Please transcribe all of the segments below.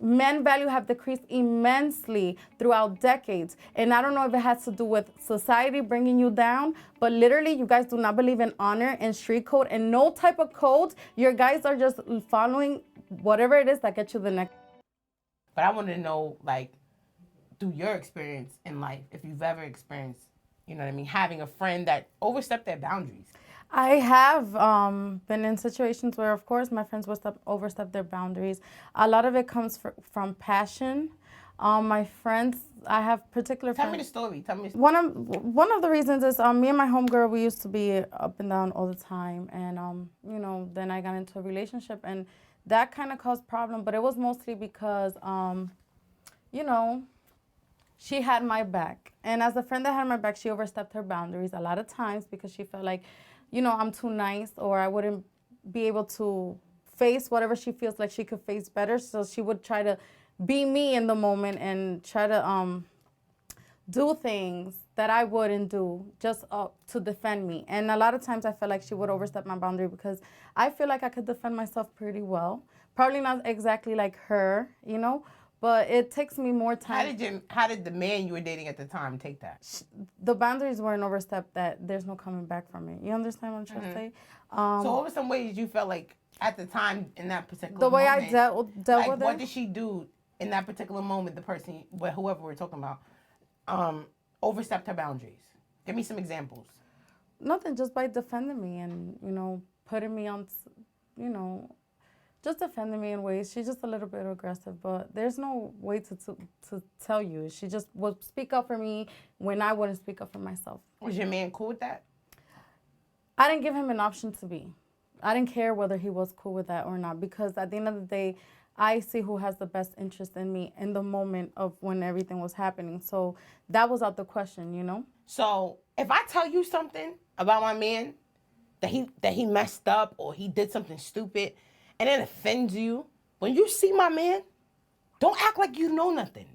men value have decreased immensely throughout decades. And I don't know if it has to do with society bringing you down, but literally you guys do not believe in honor and street code and no type of code. Your guys are just following whatever it is that gets you the next. But I want to know, like, through your experience in life, if you've ever experienced, you know what I mean, having a friend that overstepped their boundaries. I have been in situations where, of course, my friends will overstep their boundaries. A lot of it comes from passion. My friends, I have particular friends. Tell me the story. One of the reasons is me and my homegirl, we used to be up and down all the time. And, you know, then I got into a relationship and that kind of caused problem. But it was mostly because, you know, she had my back. And as a friend that had my back, she overstepped her boundaries a lot of times because she felt like, you know, I'm too nice or I wouldn't be able to face whatever she feels like she could face better. So she would try to be me in the moment and try to do things that I wouldn't do just to defend me. And a lot of times I felt like she would overstep my boundary because I feel like I could defend myself pretty well. Probably not exactly like her, you know, but it takes me more time. How did the man you were dating at the time take that? The boundaries weren't overstepped that there's no coming back from it. You understand what I'm trying to say? So what were some ways you felt like at the time in that particular the way moment, I dealt like, with it? what did she do in that particular moment, the person, whoever we're talking about, overstepped her boundaries? Give me some examples. Nothing, just by defending me and, you know, putting me on, you know, just defending me in ways. She's just a little bit aggressive, but there's no way to tell you. She just would speak up for me when I wouldn't speak up for myself. Was your man cool with that? I didn't give him an option to be. I didn't care whether he was cool with that or not because at the end of the day, I see who has the best interest in me in the moment of when everything was happening. So that was out the question, you know? So if I tell you something about my man, that he messed up or he did something stupid, and it offends you, when you see my man, don't act like you know nothing.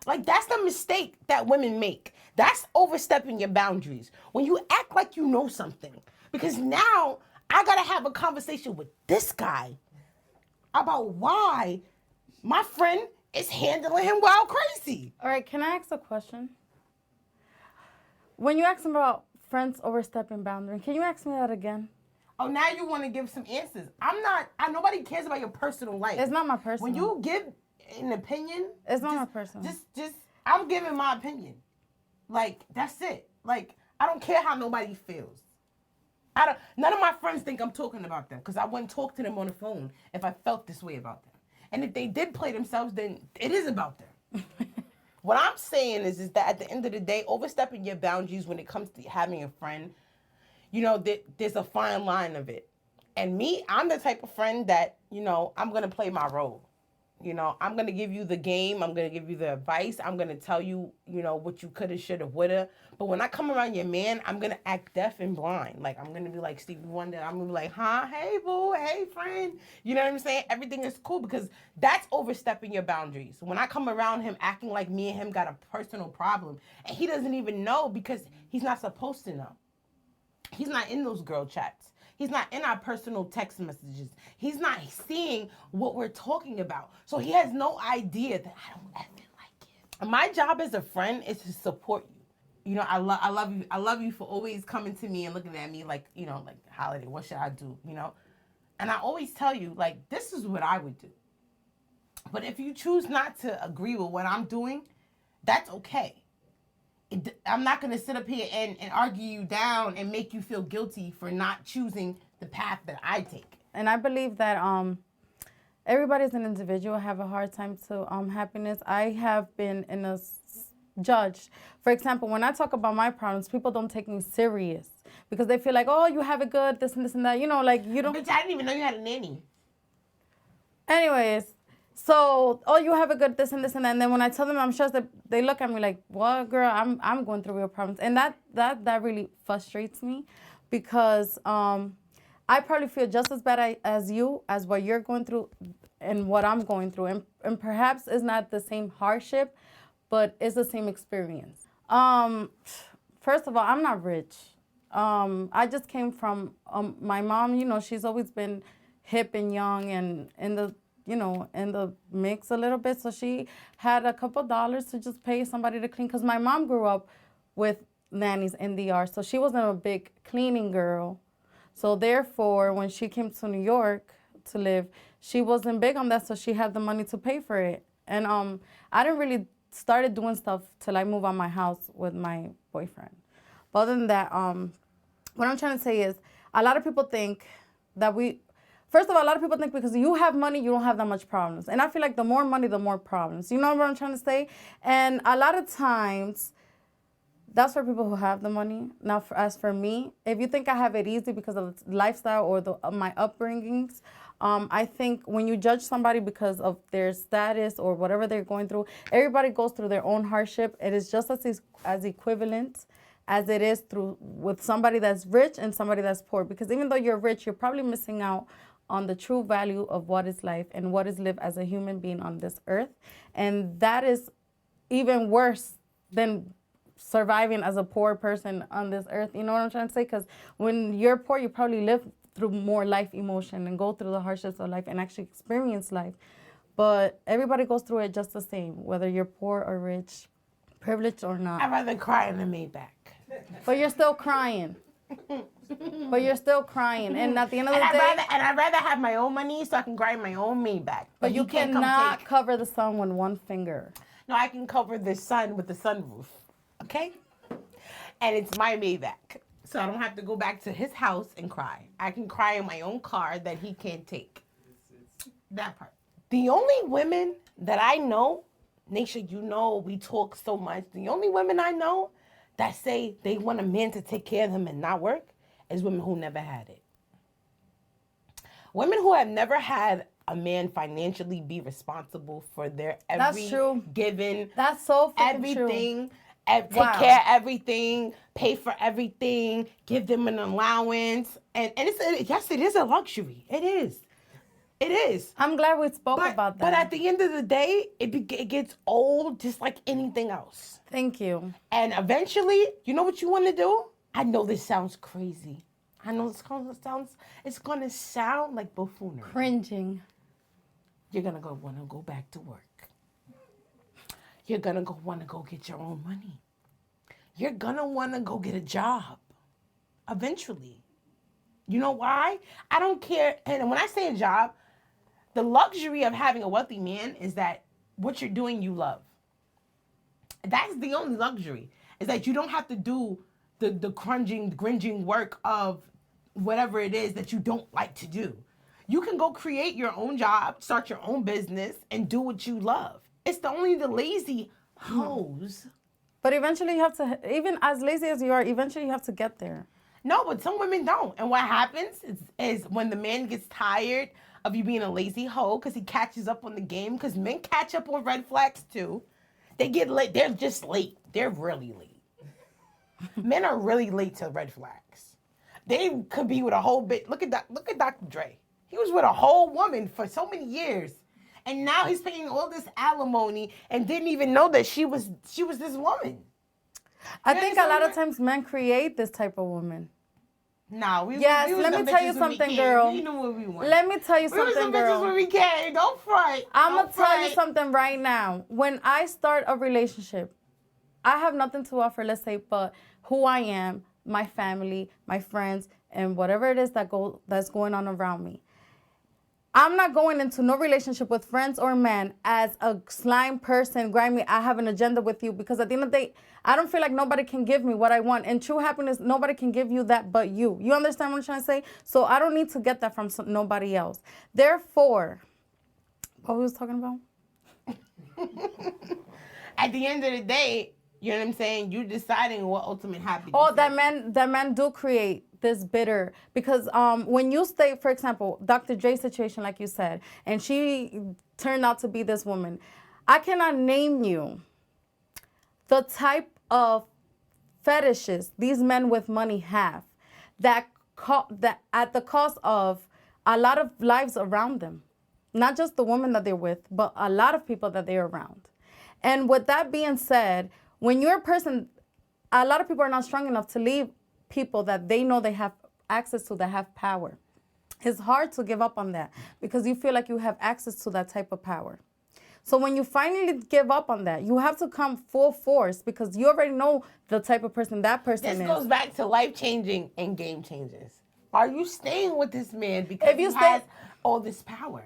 Like, that's the mistake that women make. That's overstepping your boundaries. When you act like you know something. Because now I gotta have a conversation with this guy about why my friend is handling him wild crazy. All right, can I ask a question? When you ask him about friends overstepping boundaries, can you ask me that again? Oh, now you want to give some answers. Nobody cares about your personal life. It's not my personal. When you give an opinion, it's not my personal. Just, I'm giving my opinion. Like, that's it. Like, I don't care how nobody feels. None of my friends think I'm talking about them because I wouldn't talk to them on the phone if I felt this way about them. And if they did play themselves, then it is about them. What I'm saying is that at the end of the day, overstepping your boundaries when it comes to having a friend, you know, there's a fine line of it. And me, I'm the type of friend that, you know, I'm going to play my role. You know, I'm going to give you the game. I'm going to give you the advice. I'm going to tell you, you know, what you coulda, shoulda, woulda. But when I come around your man, I'm going to act deaf and blind. Like, I'm going to be like Stevie Wonder. I'm going to be like, huh? Hey, boo. Hey, friend. You know what I'm saying? Everything is cool because that's overstepping your boundaries. When I come around him acting like me and him got a personal problem, and he doesn't even know because he's not supposed to know. He's not in those girl chats. He's not in our personal text messages. He's not seeing what we're talking about. So he has no idea that I don't effing like him. My job as a friend is to support you. You know, I love you. I love you for always coming to me and looking at me like, you know, like, Holiday, what should I do? You know? And I always tell you, like, this is what I would do. But if you choose not to agree with what I'm doing, that's okay. I'm not going to sit up here and argue you down and make you feel guilty for not choosing the path that I take. And I believe that everybody's an individual, have a hard time to happiness. I have been judged. For example, when I talk about my problems, people don't take me serious because they feel like, oh, you have it good, this and this and that. You know, like you don't. Bitch, I didn't even know you had a nanny. Anyways. So, oh, you have a good this and this and that. And then when I tell them I'm stressed, they look at me like, what, girl, I'm going through real problems. And that really frustrates me because I probably feel just as bad as you, as what you're going through and what I'm going through. And perhaps it's not the same hardship, but it's the same experience. First of all, I'm not rich. I just came from my mom, you know, she's always been hip and young and in the in the mix a little bit. So she had a couple dollars to just pay somebody to clean. Because my mom grew up with nannies in DR, so she wasn't a big cleaning girl. So therefore, when she came to New York to live, she wasn't big on that, so she had the money to pay for it. And I didn't really started doing stuff till I moved out my house with my boyfriend. But other than that, what I'm trying to say is a lot of people think that first of all, a lot of people think because you have money, you don't have that much problems. And I feel like the more money, the more problems. You know what I'm trying to say? And a lot of times, that's for people who have the money. Now, as for me, if you think I have it easy because of the lifestyle or my upbringings, I think when you judge somebody because of their status or whatever they're going through, everybody goes through their own hardship. It is just as equivalent as it is with somebody that's rich and somebody that's poor. Because even though you're rich, you're probably missing out on the true value of what is life and what is lived as a human being on this earth. And that is even worse than surviving as a poor person on this earth. You know what I'm trying to say? Because when you're poor, you probably live through more life emotion and go through the hardships of life and actually experience life. But everybody goes through it just the same, whether you're poor or rich, privileged or not. I'd rather cry in the Maybach. But you're still crying. But you're still crying. And at the end of the day... I'd rather have my own money so I can cry in my own Maybach. But you cannot cover the sun with one finger. No, I can cover the sun with the sunroof. Okay? And it's my Maybach. So I don't have to go back to his house and cry. I can cry in my own car that he can't take. That part. The only women that I know, Nisha, you know we talk so much. The only women I know that say they want a man to take care of them and not work is women who never had it. Women who have never had a man financially be responsible for their every given. That's so everything. True. Take care of everything, pay for everything, give them an allowance, and yes, it is a luxury. It is. It is. I'm glad we spoke about that. But at the end of the day, it gets old just like anything else. Thank you. And eventually, you know what you want to do? I know this sounds crazy. I know it's going to sound like buffoonery. Cringing. You're going to want to go back to work. You're going to want to go get your own money. You're going to want to go get a job eventually. You know why? I don't care. And when I say a job, the luxury of having a wealthy man is that what you're doing, you love. That's the only luxury, is that you don't have to do the gringing work of whatever it is that you don't like to do. You can go create your own job, start your own business, and do what you love. It's only the lazy hoes. But eventually you have to, even as lazy as you are, eventually you have to get there. No, but some women don't. And what happens is when the man gets tired of you being a lazy hoe because he catches up on the game, because men catch up on red flags too. They get late. They're just late. They're really late. Men are really late to red flags. They could be with a whole bit. Look at Dr. Dre. He was with a whole woman for so many years. And now he's paying all this alimony and didn't even know that she was this woman. I think a lot of times men create this type of woman. Nah, let me tell you something, girl. We knew what we wanted. Let me tell you something, girl. We were some bitches when we came. Don't front. I'm going to tell you something right now. When I start a relationship, I have nothing to offer, let's say, but who I am, my family, my friends, and whatever it is that's going on around me. I'm not going into no relationship with friends or men as a slime person, grimy, I have an agenda with you, because at the end of the day, I don't feel like nobody can give me what I want. And true happiness, nobody can give you that but you. You understand what I'm trying to say? So I don't need to get that from nobody else. Therefore, what we was talking about? At the end of the day, you know what I'm saying? You're deciding what ultimate happiness Oh, is. that men do create this bitter, because when you stay, for example, Dr. Dre's situation, like you said, and she turned out to be this woman, I cannot name you the type of fetishes these men with money have that at the cost of a lot of lives around them, not just the woman that they're with, but a lot of people that they're around. And with that being said, when you're a person, a lot of people are not strong enough to leave people that they know they have access to, that have power. It's hard to give up on that because you feel like you have access to that type of power. So when you finally give up on that, you have to come full force because you already know the type of person that person This is. goes back to life changing and game changers. Are you staying with this man because If you he stay- has all this power?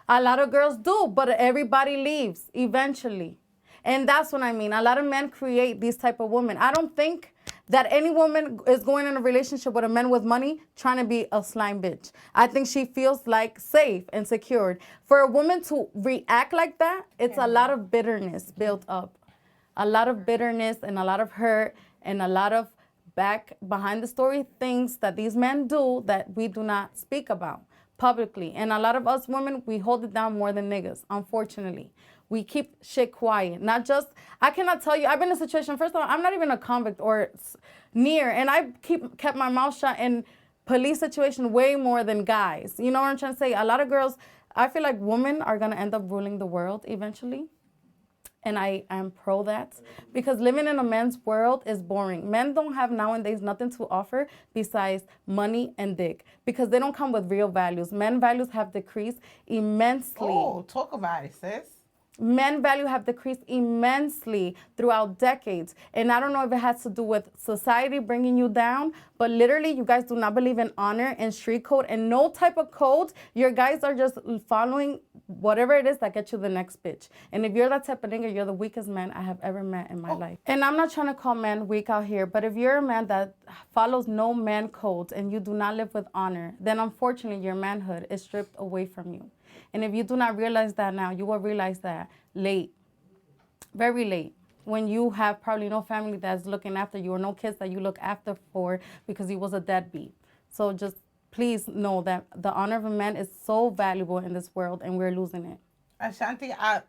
A lot of girls do, but everybody leaves eventually. And that's what I mean. A lot of men create these type of women. I don't think that any woman is going in a relationship with a man with money trying to be a slime bitch. I think she feels like safe and secured. For a woman to react like that, it's a lot of bitterness built up. A lot of bitterness and a lot of hurt and a lot of back behind the story things that these men do that we do not speak about publicly. And a lot of us women, we hold it down more than niggas, unfortunately. We keep shit quiet. Not just, I cannot tell you, I've been in a situation, first of all, I'm not even a convict or near, and I kept my mouth shut in police situation way more than guys. You know what I'm trying to say? A lot of girls, I feel like women are going to end up ruling the world eventually. And I am pro that because living in a man's world is boring. Men don't have nowadays nothing to offer besides money and dick because they don't come with real values. Men values have decreased immensely. Oh, talk about it, sis. Men value have decreased immensely throughout decades. And I don't know if it has to do with society bringing you down, but literally you guys do not believe in honor and street code and no type of code. Your guys are just following whatever it is that gets you the next bitch. And if you're that type of nigga, you're the weakest man I have ever met in my life. And I'm not trying to call men weak out here, but if you're a man that follows no man codes and you do not live with honor, then unfortunately your manhood is stripped away from you. And if you do not realize that now, you will realize that late, very late, when you have probably no family that's looking after you or no kids that you look after for because he was a deadbeat. So just please know that the honor of a man is so valuable in this world and we're losing it. Ashanti, I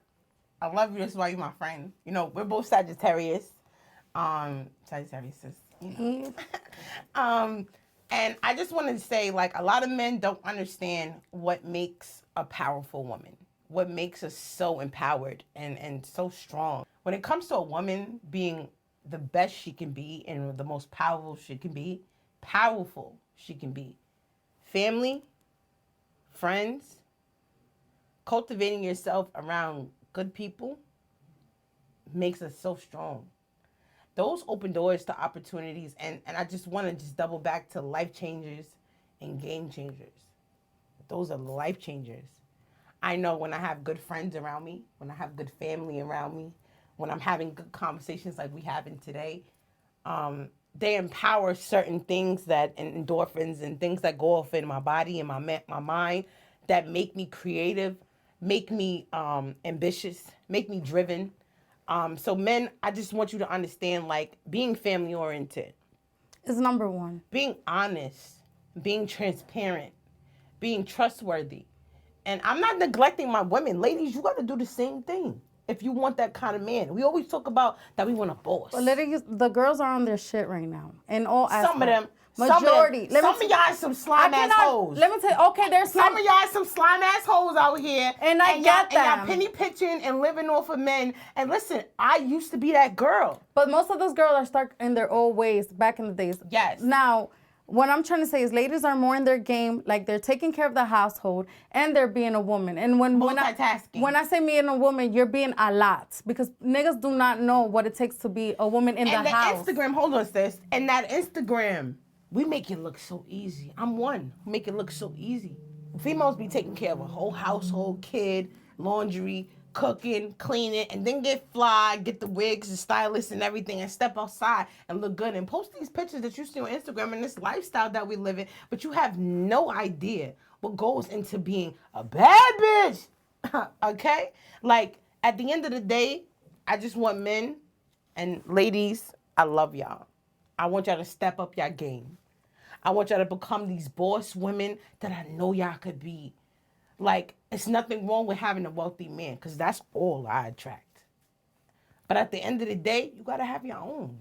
love you. That's why you're my friend. You know, we're both Sagittarius. Sagittarius is, you know. And I just wanted to say, like, a lot of men don't understand what makes a powerful woman, what makes us so empowered and so strong. When it comes to a woman being the best she can be and the most powerful she can be, family, friends, cultivating yourself around good people makes us so strong. Those open doors to opportunities, and I just want to just double back to life changers and game changers. Those are life changers. I know when I have good friends around me, when I have good family around me, when I'm having good conversations like we having today, they empower certain things that, and endorphins and things that go off in my body and my mind that make me creative, make me ambitious, make me driven. So men, I just want you to understand, like, being family oriented is number one. Being honest, being transparent, being trustworthy. And I'm not neglecting my women. Ladies, you got to do the same thing if you want that kind of man. We always talk about that we want a boss. Well, literally, the girls are on their shit right now. In all aspects. Some of them. Majority. Some of y'all some slime ass hoes. Let me tell you, okay, there's some of y'all some slime ass hoes out here. And I get that. And y'all penny pitching and living off of men. And listen, I used to be that girl. But most of those girls are stuck in their old ways back in the days. Yes. Now, what I'm trying to say is ladies are more in their game, like they're taking care of the household and they're being a woman. And when I say being a woman, you're being a lot because niggas do not know what it takes to be a woman in the house. And Instagram, hold on, sis. And that Instagram, we make it look so easy. I'm one. Make it look so easy. Females be taking care of a whole household, kid, laundry, cooking, cleaning, and then get fly, get the wigs, the stylists, and everything, and step outside and look good and post these pictures that you see on Instagram and this lifestyle that we live in, but you have no idea what goes into being a bad bitch. Okay? Like, at the end of the day, I just want men and ladies, I love y'all. I want y'all to step up your game. I want y'all to become these boss women that I know y'all could be. Like, it's nothing wrong with having a wealthy man, because that's all I attract. But at the end of the day, you got to have your own.